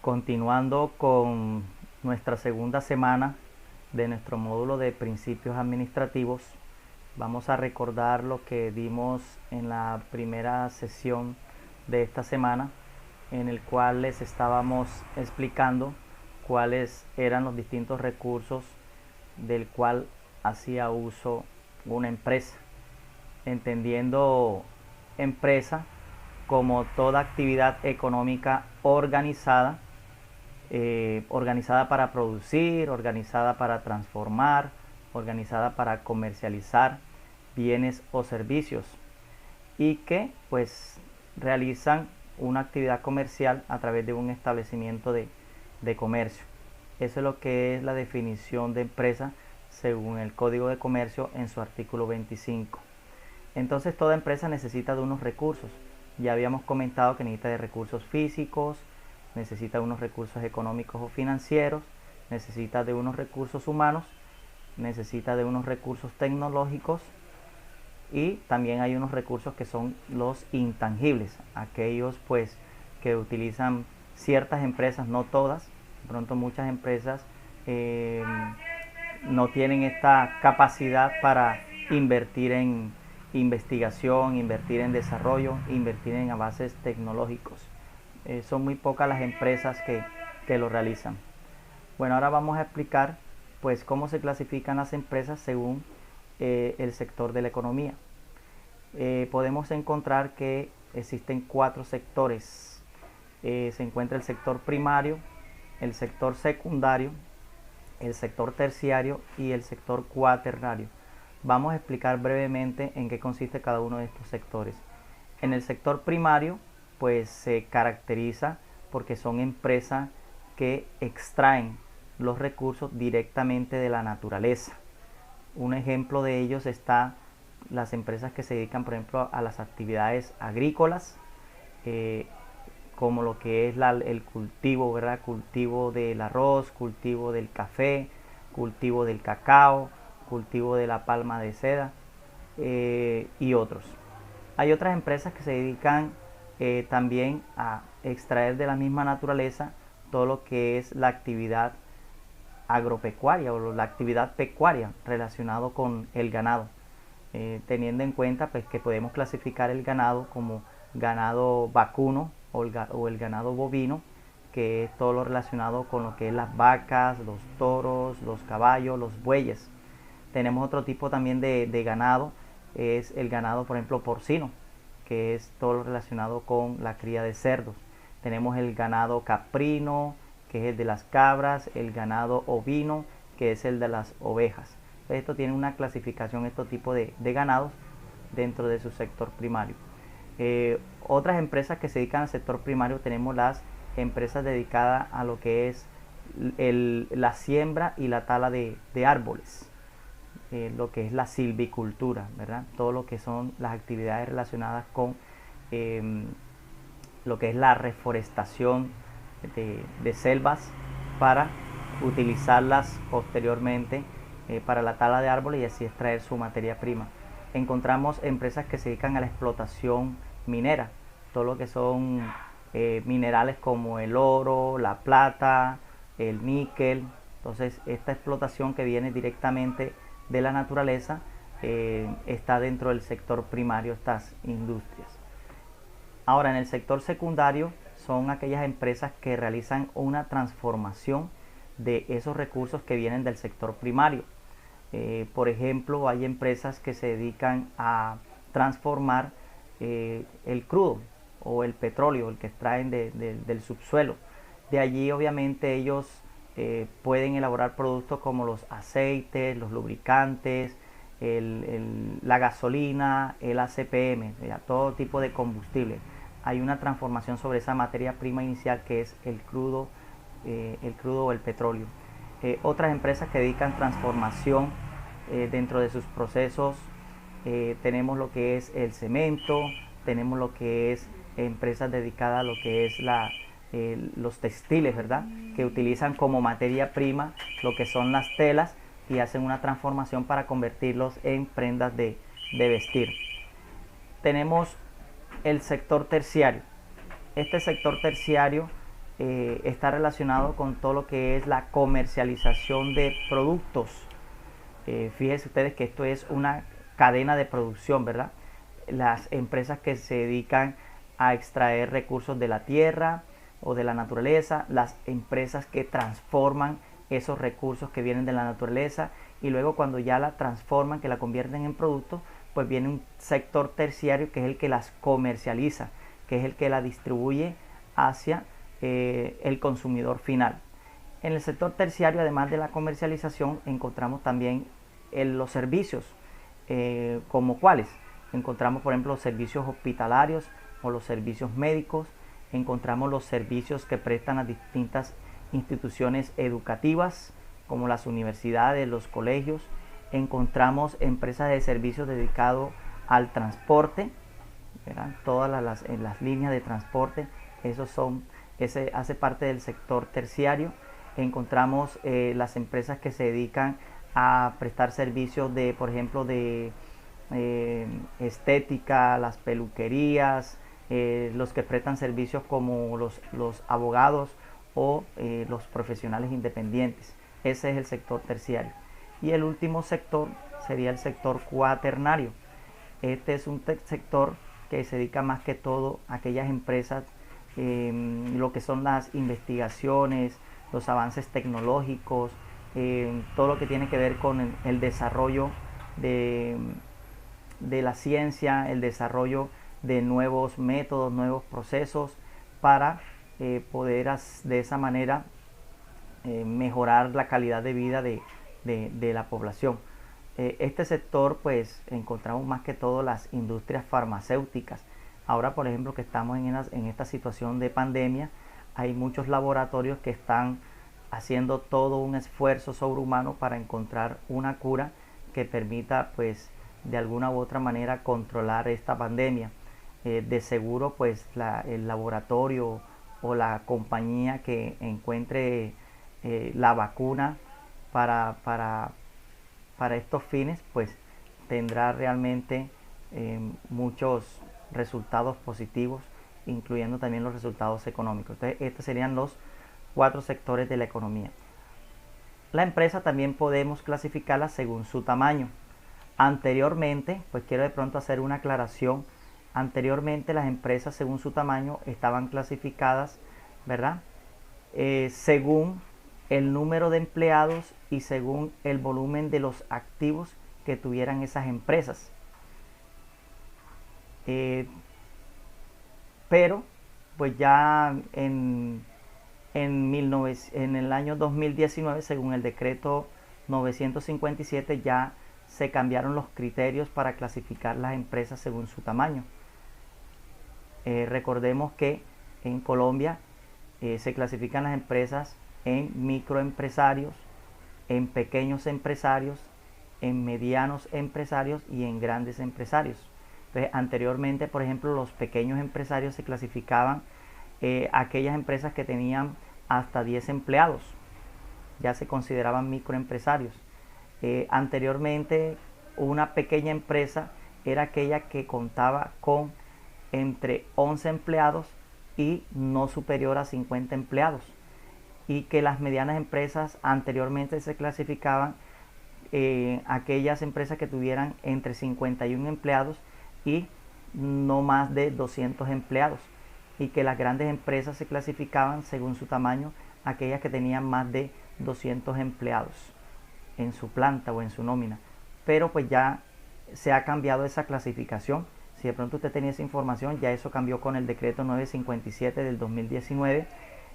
Continuando con nuestra segunda semana de nuestro módulo de principios administrativos, vamos a recordar lo que dimos en la primera sesión de esta semana, en el cual les estábamos explicando cuáles eran los distintos recursos del cual hacía uso una empresa, entendiendo empresa como toda actividad económica organizada, organizada para producir, organizada para transformar, organizada para comercializar bienes o servicios, y que pues realizan una actividad comercial a través de un establecimiento de comercio. Eso es lo que es la definición de empresa según el Código de Comercio en su artículo 25. Entonces toda empresa necesita de unos recursos. Ya habíamos comentado que necesita de recursos físicos, necesita de unos recursos económicos o financieros, necesita de unos recursos humanos, necesita de unos recursos tecnológicos, y también hay unos recursos que son los intangibles, aquellos pues que utilizan ciertas empresas, no todas. De pronto muchas empresas no tienen esta capacidad para invertir en investigación, invertir en desarrollo, invertir en avances tecnológicos. Son muy pocas las empresas que lo realizan. Bueno, ahora vamos a explicar pues cómo se clasifican las empresas según el sector de la economía. Podemos encontrar que existen 4 sectores. Se encuentra el sector primario, el sector secundario, el sector terciario y el sector cuaternario. Vamos a explicar brevemente en qué consiste cada uno de estos sectores. En el sector primario pues se caracteriza porque son empresas que extraen los recursos directamente de la naturaleza. Un ejemplo de ellos está las empresas que se dedican, por ejemplo, a las actividades agrícolas, como lo que es el cultivo, ¿verdad? Cultivo del arroz, cultivo del café, cultivo del cacao, cultivo de la palma de seda, y otros. Hay otras empresas que se dedican también a extraer de la misma naturaleza todo lo que es la actividad agropecuaria o la actividad pecuaria relacionado con el ganado, teniendo en cuenta pues que podemos clasificar el ganado como ganado vacuno o el ganado bovino, que es todo lo relacionado con lo que es las vacas, los toros, los caballos, los bueyes. Tenemos otro tipo también de ganado, es el ganado, por ejemplo, porcino, que es todo lo relacionado con la cría de cerdos. Tenemos el ganado caprino, que es el de las cabras, el ganado ovino, que es el de las ovejas. Esto tiene una clasificación, estos tipos de ganados dentro de su sector primario. Otras empresas que se dedican al sector primario, tenemos las empresas dedicadas a lo que es la siembra y la tala de árboles, lo que es la silvicultura, ¿verdad? Todo lo que son las actividades relacionadas con lo que es la reforestación de selvas para utilizarlas posteriormente para la tala de árboles y así extraer su materia prima. Encontramos empresas que se dedican a la explotación minera, todo lo que son minerales como el oro, la plata, el níquel. Entonces esta explotación que viene directamente de la naturaleza está dentro del sector primario, estas industrias. Ahora, en el sector secundario son aquellas empresas que realizan una transformación de esos recursos que vienen del sector primario. Por ejemplo, hay empresas que se dedican a transformar el crudo o el petróleo, el que extraen del subsuelo. De allí obviamente ellos pueden elaborar productos como los aceites, los lubricantes, la gasolina, el ACPM, todo tipo de combustible. Hay una transformación sobre esa materia prima inicial que es el crudo o el petróleo. Otras empresas que dedican transformación dentro de sus procesos, tenemos lo que es el cemento, tenemos lo que es empresas dedicadas a lo que es los textiles, ¿verdad? Que utilizan como materia prima lo que son las telas y hacen una transformación para convertirlos en prendas de vestir. Tenemos el sector terciario. Este sector terciario está relacionado con todo lo que es la comercialización de productos. Fíjense ustedes que esto es una cadena de producción, ¿verdad? Las empresas que se dedican a extraer recursos de la tierra o de la naturaleza, las empresas que transforman esos recursos que vienen de la naturaleza, y luego cuando ya la transforman, que la convierten en productos, pues viene un sector terciario que es el que las comercializa, que es el que la distribuye hacia el consumidor final. En el sector terciario, además de la comercialización, encontramos también los servicios, como cuáles. Encontramos, por ejemplo, los servicios hospitalarios o los servicios médicos. Encontramos los servicios que prestan a distintas instituciones educativas, como las universidades, los colegios. Encontramos empresas de servicios dedicados al transporte, ¿verdad? Todas las líneas de transporte, ese hace parte del sector terciario. Encontramos las empresas que se dedican a prestar servicios de, por ejemplo, de estética, las peluquerías, los que prestan servicios como los abogados o los profesionales independientes. Ese es el sector terciario. Y el último sector sería el sector cuaternario. Este es un sector que se dedica más que todo a aquellas empresas, lo que son las investigaciones, los avances tecnológicos, todo lo que tiene que ver con el desarrollo de la ciencia, el desarrollo de nuevos métodos, nuevos procesos para poder de esa manera mejorar la calidad de vida de la población. Este sector, pues encontramos más que todo las industrias farmacéuticas. Ahora, por ejemplo, que estamos en esta situación de pandemia, hay muchos laboratorios que están haciendo todo un esfuerzo sobrehumano para encontrar una cura que permita, pues, de alguna u otra manera controlar esta pandemia. De seguro, pues, el laboratorio o la compañía que encuentre la vacuna para estos fines, pues tendrá realmente muchos resultados positivos, incluyendo también los resultados económicos. Entonces, estos serían los 4 sectores de la economía. La empresa también podemos clasificarla según su tamaño. Anteriormente, pues quiero de pronto hacer una aclaración. Anteriormente las empresas según su tamaño estaban clasificadas, ¿verdad? Según el número de empleados y según el volumen de los activos que tuvieran esas empresas. Pero pues ya en el año 2019, según el decreto 957, ya se cambiaron los criterios para clasificar las empresas según su tamaño. Recordemos que en Colombia se clasifican las empresas en microempresarios, en pequeños empresarios, en medianos empresarios y en grandes empresarios. Entonces, anteriormente, por ejemplo, los pequeños empresarios se clasificaban aquellas empresas que tenían hasta 10 empleados, ya se consideraban microempresarios. Anteriormente, una pequeña empresa era aquella que contaba con entre 11 empleados y no superior a 50 empleados, y que las medianas empresas anteriormente se clasificaban aquellas empresas que tuvieran entre 51 empleados y no más de 200 empleados, y que las grandes empresas se clasificaban según su tamaño, aquellas que tenían más de 200 empleados en su planta o en su nómina. Pero pues ya se ha cambiado esa clasificación. Si de pronto usted tenía esa información, ya eso cambió con el decreto 957 del 2019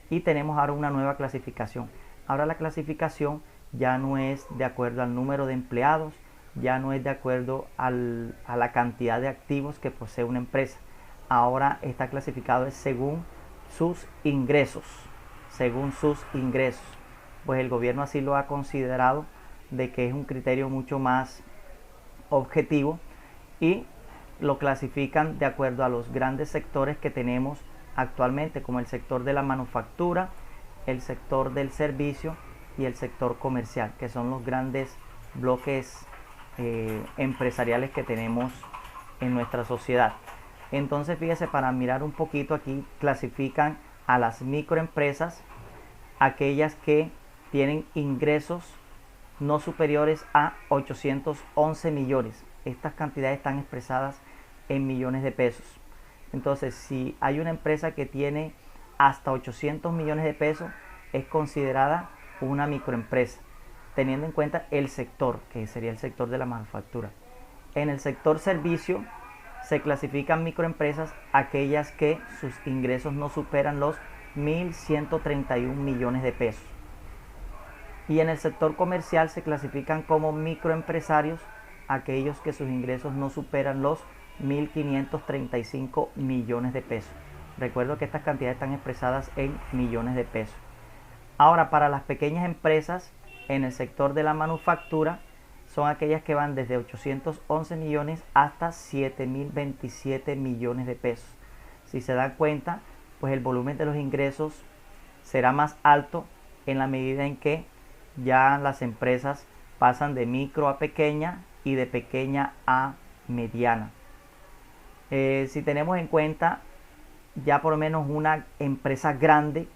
y tenemos ahora una nueva clasificación. Ahora la clasificación ya no es de acuerdo al número de empleados, ya no es de acuerdo a la cantidad de activos que posee una empresa. Ahora está clasificado según sus ingresos, según sus ingresos. Pues el gobierno así lo ha considerado, de que es un criterio mucho más objetivo, y lo clasifican de acuerdo a los grandes sectores que tenemos actualmente, como el sector de la manufactura, el sector del servicio y el sector comercial, que son los grandes bloques empresariales que tenemos en nuestra sociedad. Entonces, fíjese, para mirar un poquito aquí, clasifican a las microempresas aquellas que tienen ingresos no superiores a 811 millones. Estas cantidades están expresadas en millones de pesos. Entonces, si hay una empresa que tiene hasta 800 millones de pesos, es considerada una microempresa, teniendo en cuenta el sector, que sería el sector de la manufactura. En el sector servicio se clasifican microempresas aquellas que sus ingresos no superan los 1.131 millones de pesos. Y en el sector comercial se clasifican como microempresarios aquellos que sus ingresos no superan los 1.535 millones de pesos. Recuerdo que estas cantidades están expresadas en millones de pesos. Ahora, para las pequeñas empresas en el sector de la manufactura, son aquellas que van desde 811 millones hasta 7.027 millones de pesos. Si se dan cuenta, pues el volumen de los ingresos será más alto en la medida en que ya las empresas pasan de micro a pequeña y de pequeña a mediana. Si tenemos en cuenta ya por lo menos una empresa grande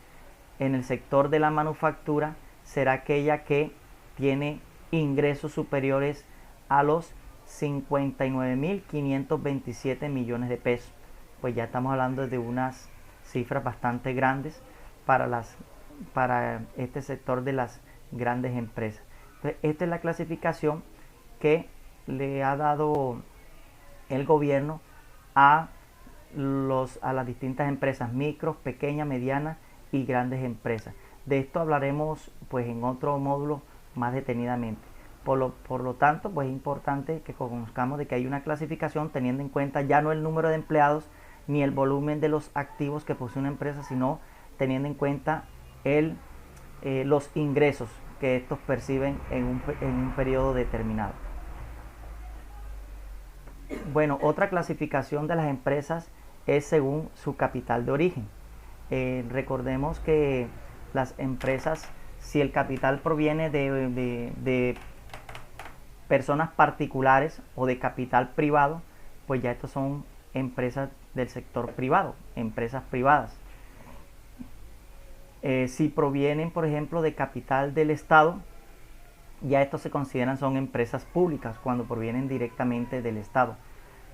en el sector de la manufactura, será aquella que tiene ingresos superiores a los 59.527 millones de pesos. Pues ya estamos hablando de unas cifras bastante grandes para este sector de las grandes empresas. Entonces, esta es la clasificación que le ha dado el gobierno a las distintas empresas: micros, pequeñas, medianas y grandes empresas. De esto hablaremos pues en otro módulo más detenidamente. Por lo tanto, pues es importante que conozcamos de que hay una clasificación teniendo en cuenta ya no el número de empleados ni el volumen de los activos que posee una empresa, sino teniendo en cuenta los ingresos que estos perciben en un periodo determinado. Bueno, otra clasificación de las empresas es según su capital de origen. Recordemos que las empresas, si el capital proviene de personas particulares o de capital privado, pues ya estos son empresas del sector privado, empresas privadas. Si provienen, por ejemplo, de capital del Estado, ya estos se consideran son empresas públicas cuando provienen directamente del Estado.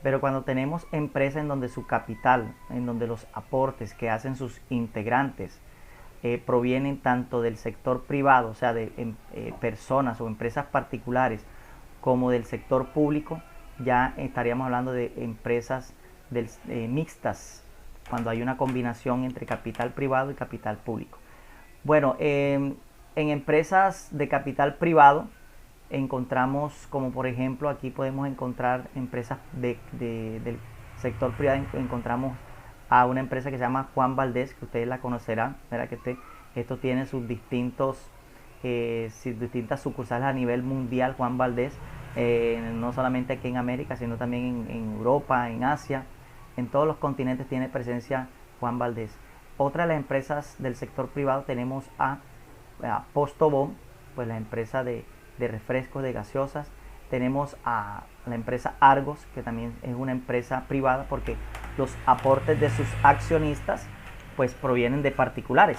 Pero cuando tenemos empresas en donde su capital, en donde los aportes que hacen sus integrantes provienen tanto del sector privado, o sea, de personas o empresas particulares, como del sector público, ya estaríamos hablando de empresas mixtas, cuando hay una combinación entre capital privado y capital público. Bueno, en empresas de capital privado encontramos, como por ejemplo aquí podemos encontrar empresas del sector privado. Encontramos a una empresa que se llama Juan Valdez, que ustedes la conocerán, ¿verdad? Que esto tiene sus distintas sucursales a nivel mundial. Juan Valdez, no solamente aquí en América, sino también en Europa, en Asia, en todos los continentes tiene presencia Juan Valdez. Otra de las empresas del sector privado tenemos a Postobón, pues la empresa de refrescos, de gaseosas. Tenemos a la empresa Argos, que también es una empresa privada, porque los aportes de sus accionistas pues provienen de particulares,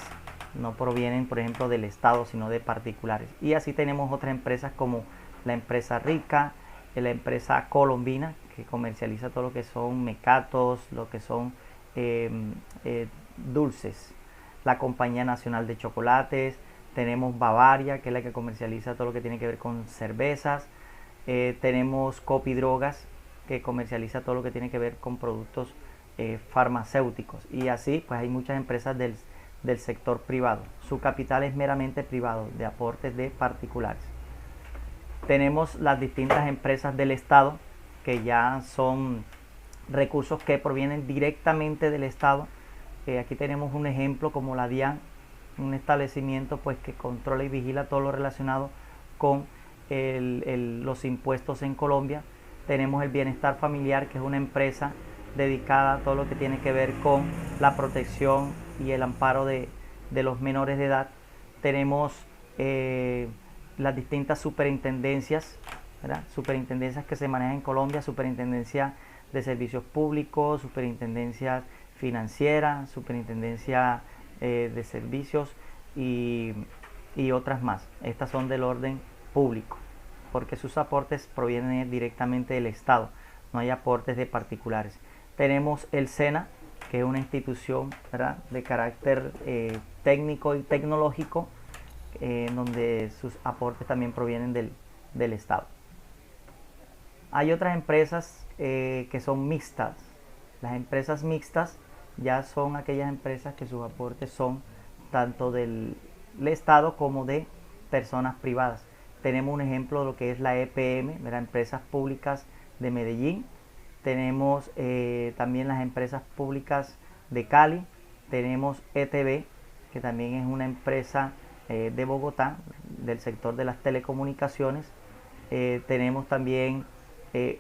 no provienen por ejemplo del Estado, sino de particulares. Y así tenemos otras empresas como la empresa Rica, la empresa Colombina, que comercializa todo lo que son mecatos, lo que son dulces, la Compañía Nacional de Chocolates. Tenemos Bavaria, que es la que comercializa todo lo que tiene que ver con cervezas. Tenemos Copidrogas, que comercializa todo lo que tiene que ver con productos farmacéuticos. Y así pues hay muchas empresas del sector privado. Su capital es meramente privado, de aportes de particulares. Tenemos las distintas empresas del Estado, que ya son recursos que provienen directamente del Estado. Aquí tenemos un ejemplo como la DIAN, un establecimiento pues que controla y vigila todo lo relacionado con los impuestos en Colombia. Tenemos el Bienestar Familiar, que es una empresa dedicada a todo lo que tiene que ver con la protección y el amparo de los menores de edad. Tenemos las distintas superintendencias, ¿verdad? Superintendencias que se manejan en Colombia: Superintendencia de Servicios Públicos, Superintendencia Financiera, Superintendencia de servicios y otras más. Estas son del orden público, porque sus aportes provienen directamente del Estado, no hay aportes de particulares. Tenemos el SENA, que es una institución, ¿verdad?, de carácter técnico y tecnológico, donde sus aportes también provienen del Estado. Hay otras empresas que son mixtas. Las empresas mixtas ya son aquellas empresas que sus aportes son tanto del Estado como de personas privadas. Tenemos un ejemplo de lo que es la EPM, de las Empresas Públicas de Medellín. Tenemos también las empresas públicas de Cali. Tenemos ETB, que también es una empresa de Bogotá, del sector de las telecomunicaciones. Tenemos también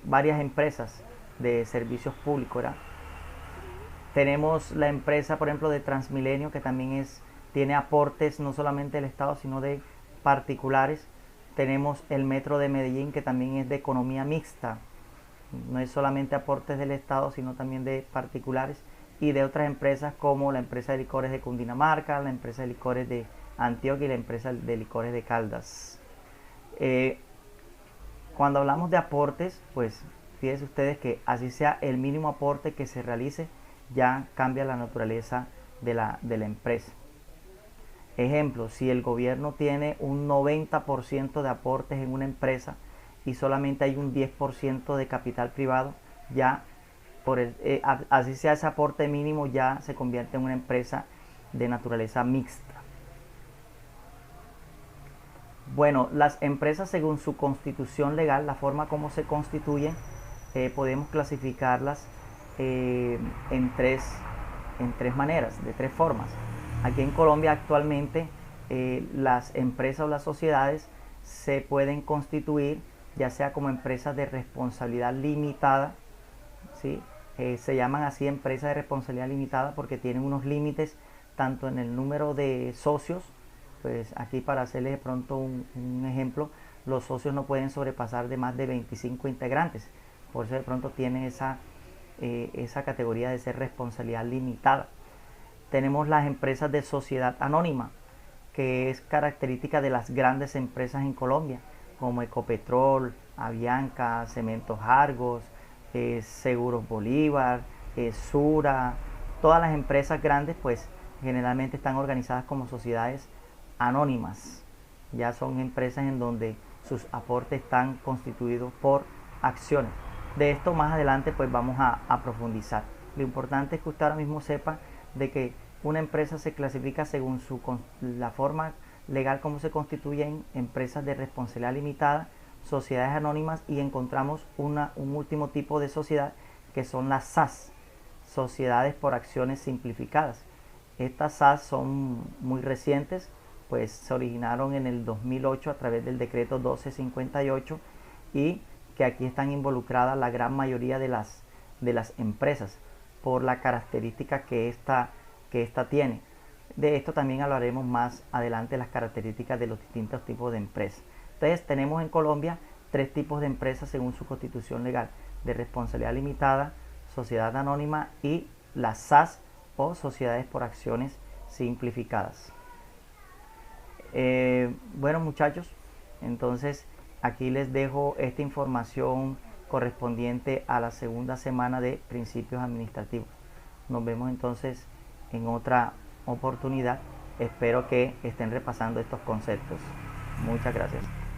varias empresas de servicios públicos, ¿verdad? Tenemos la empresa, por ejemplo, de Transmilenio, que también tiene aportes no solamente del Estado, sino de particulares. Tenemos el Metro de Medellín, que también es de economía mixta. No es solamente aportes del Estado, sino también de particulares y de otras empresas como la empresa de licores de Cundinamarca, la empresa de licores de Antioquia y la empresa de licores de Caldas. Cuando hablamos de aportes, pues fíjense ustedes que así sea el mínimo aporte que se realice, ya cambia la naturaleza de la empresa. Ejemplo, si el gobierno tiene un 90% de aportes en una empresa y solamente hay un 10% de capital privado, ya así sea ese aporte mínimo, ya se convierte en una empresa de naturaleza mixta. Bueno, las empresas, según su constitución legal, la forma como se constituyen, podemos clasificarlas en tres maneras, de tres formas. Aquí en Colombia actualmente las empresas o las sociedades se pueden constituir ya sea como empresas de responsabilidad limitada, ¿sí? Se llaman así empresas de responsabilidad limitada porque tienen unos límites tanto en el número de socios. Pues aquí, para hacerles de pronto un ejemplo, los socios no pueden sobrepasar de más de 25 integrantes. Por eso de pronto tienen esa categoría de ser responsabilidad limitada. Tenemos las empresas de sociedad anónima, que es característica de las grandes empresas en Colombia, como Ecopetrol, Avianca, Cementos Argos, Seguros Bolívar, Sura. Todas las empresas grandes pues generalmente están organizadas como sociedades anónimas. Ya son empresas en donde sus aportes están constituidos por acciones. De esto más adelante pues vamos a profundizar. Lo importante es que usted ahora mismo sepa de que una empresa se clasifica según la forma legal como se constituyen empresas de responsabilidad limitada, sociedades anónimas, y encontramos un último tipo de sociedad que son las SAS, sociedades por acciones simplificadas. Estas SAS son muy recientes, pues se originaron en el 2008 a través del decreto 1258, y que aquí están involucradas la gran mayoría de las empresas por la característica que esta tiene. De esto también hablaremos más adelante, las características de los distintos tipos de empresas. Entonces tenemos en Colombia tres tipos de empresas según su constitución legal: de responsabilidad limitada, sociedad anónima y las SAS o sociedades por acciones simplificadas. Bueno, muchachos, entonces aquí les dejo esta información correspondiente a la segunda semana de principios administrativos. Nos vemos entonces en otra oportunidad. Espero que estén repasando estos conceptos. Muchas gracias.